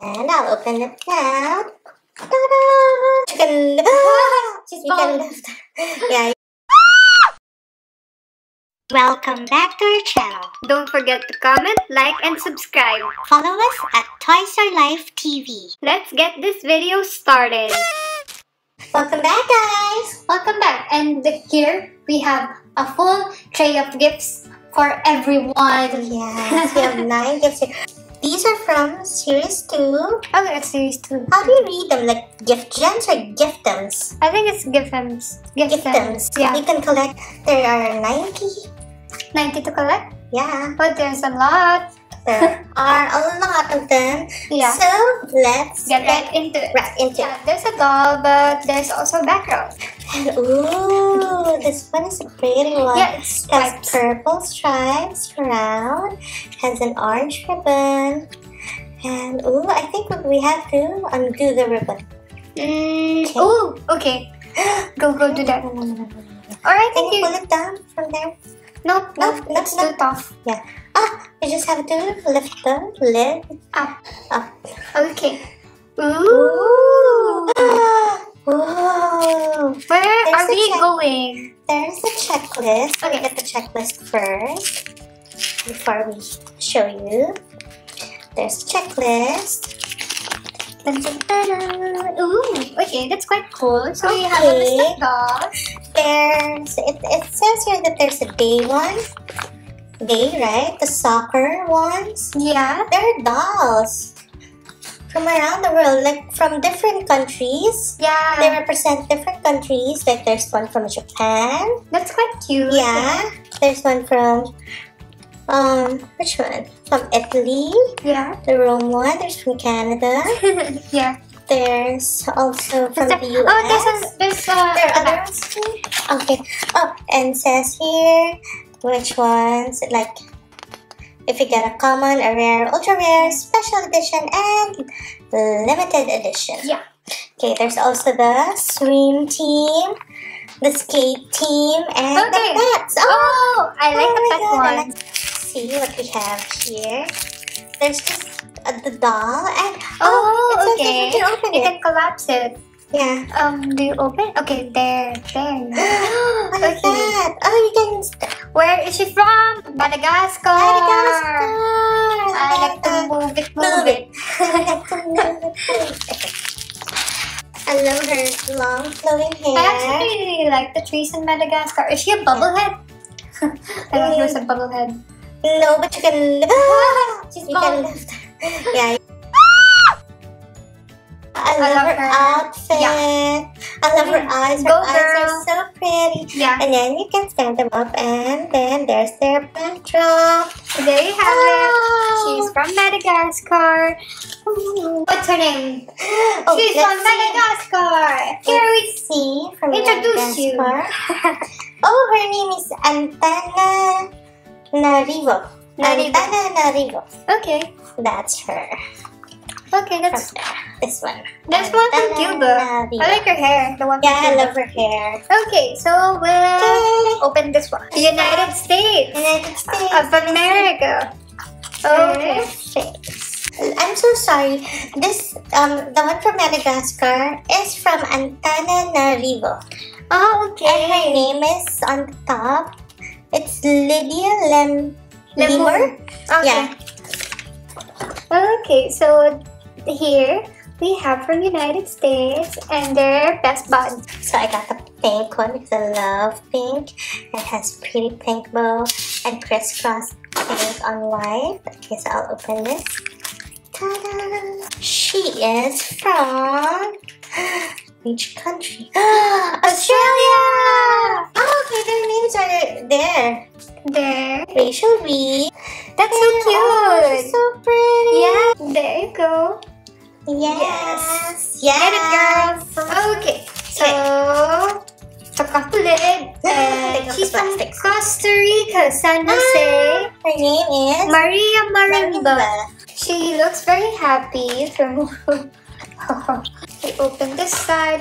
And I'll open it now. Ta-da! She's You can born. lift. Yeah. Welcome back to our channel. Don't forget to comment, like, and subscribe. Follow us at Toys Are Life TV. Let's get this video started. Welcome back, guys. Welcome back. And here we have a full tray of gifts for everyone. Yes, we have 9 gifts here. These are from Series 2. Oh, it's series 2. How do you read them? Like gift gems or giftems? I think it's Giftems. Giftems. Yeah. You can collect. There are 90. 90 to collect. Yeah. But there's a lot. There are a lot of them. Yeah. So let's Get right into it. right into Yeah, there's a doll, but there's also a background. it. Ooh, this one is a pretty one. Yeah, it's Has stripes. purple stripes around. Has an orange ribbon. And ooh, I think we have to undo the ribbon. Oh, okay. Go do that. Alright, Can thank you you. pull it down from there? Nope, No, it's too tough. Yeah. Ah, you just have to lift the lid Up. up. Okay. Ooh. Ooh. Ooh. Where There's are a we check- going? There's a checklist. Okay. We'll get the checklist first before we show you. There's a checklist. Dun, dun, dun, dun. Ooh, okay, that's quite cool. So we have a list of dolls. It says here that there's a day one. Day, right? The soccer ones. Yeah. They're dolls from around the world, like from different countries. They Yeah. represent different countries. Like there's one from Japan. That's quite cute. Yeah. There's one from which one? From Italy. Yeah. The Rome one. There's from Canada. Yeah. There's also from the US. Oh, there's There are other ones too? Okay. Oh, and says here which ones, like if you get a common, a rare, ultra rare, special edition, and limited edition. Yeah. Okay, there's also the swim team, the skate team, and Okay. the pets. Oh, I like oh the my pet God, I one. like- See what we have here. There's just the doll, and Oh, it says that okay. you can open You it. can collapse it. Yeah. Do you open? Okay, there. What is Okay. that? Oh, you can. Where is she from? Madagascar. Madagascar. I like to move it. I like to move it. I love her long flowing hair. I actually really like the trees in Madagascar. Is she a bubblehead? I thought she was a bubblehead. No, but you can. She's You can bald. lift. Yeah. I I love love her her. outfit. Yeah. I love her eyes. Her Go, eyes girl. are so pretty. Yeah. And then you can stand them up, and then there's their backdrop. There you have it. Oh. She's from Madagascar. What's her name? Oh, She's let's from Madagascar. Here we see from introduce you. Madagascar. Oh, her name is Antananarivo. Narivo. Antananarivo. Okay. That's her. Okay, that's From there. This one. this one from Cuba. I Antananarivo. like her hair. The one from Yeah, I Cuba. love her hair. Okay, so we'll open this one. United States United States of America. Okay. I'm so sorry. This the one from Madagascar is from Antananarivo. Oh, And her okay. name is on the top. It's Lydia Lemur. Okay. Yeah. Okay, so here we have from United States and their best buds. So I got the pink one because I love pink. It has pretty pink bow and crisscross pink on white. Okay, so I'll open this. Ta-da! She is from which country? Australia! Oh, okay, their names are there. There. Rachel Reed. That's so Oh, cute. she's so pretty. Yeah, there you go. Yes. Get it, girls. Okay, so took off the lid. Take And off she's the from plastics. Costa Rica, San Jose. Her name is Maria Marimba. Marimba. She looks very happy. We open this side.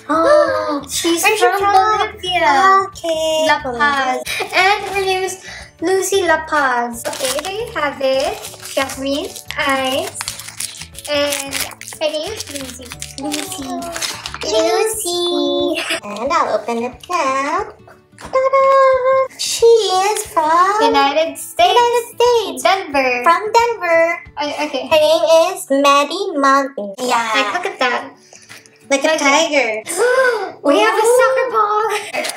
Oh, She's where's she from Bolivia. Okay. La Paz. And her name is Lucy La Paz. Okay, there you have it. Jasmine, eyes, Lucy. Lucy. And I'll open it now. Ta-da! She is from United States. Denver. From Denver. Okay. Her name is Maddie Mountain. Like, Yeah. look at that. Like a tiger. We have a soccer ball.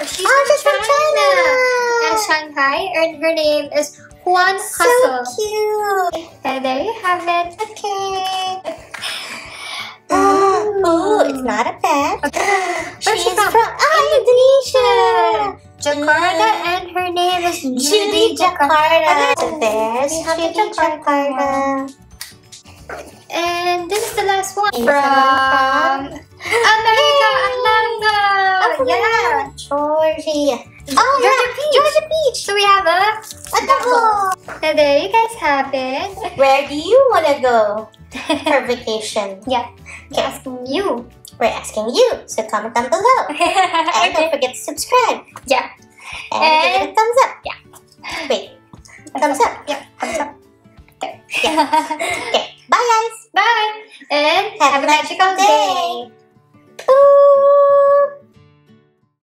She's from China. And Shanghai. And her name is Juan Hustle. So cute. And there you have it. Okay. Oh, it's not a pet. Where's she She's from? from Indonesia. Jakarta, and her name is Judy Jakarta. So there's We have the Judy Jakarta. Jakarta. And this is the last one. From America, Atlanta. Yeah. Georgia. Georgia Beach. So we have a double. So there you guys have it. Where do you want to go for vacation? Yeah. Okay. Asking you. We're asking you, so comment down below. And don't forget to subscribe. Yeah. And give it a thumbs up. Yeah. Wait. Thumbs up. Yeah. Thumbs up. Yeah. Okay. Bye guys. Bye. And Have have a magical day. Boo.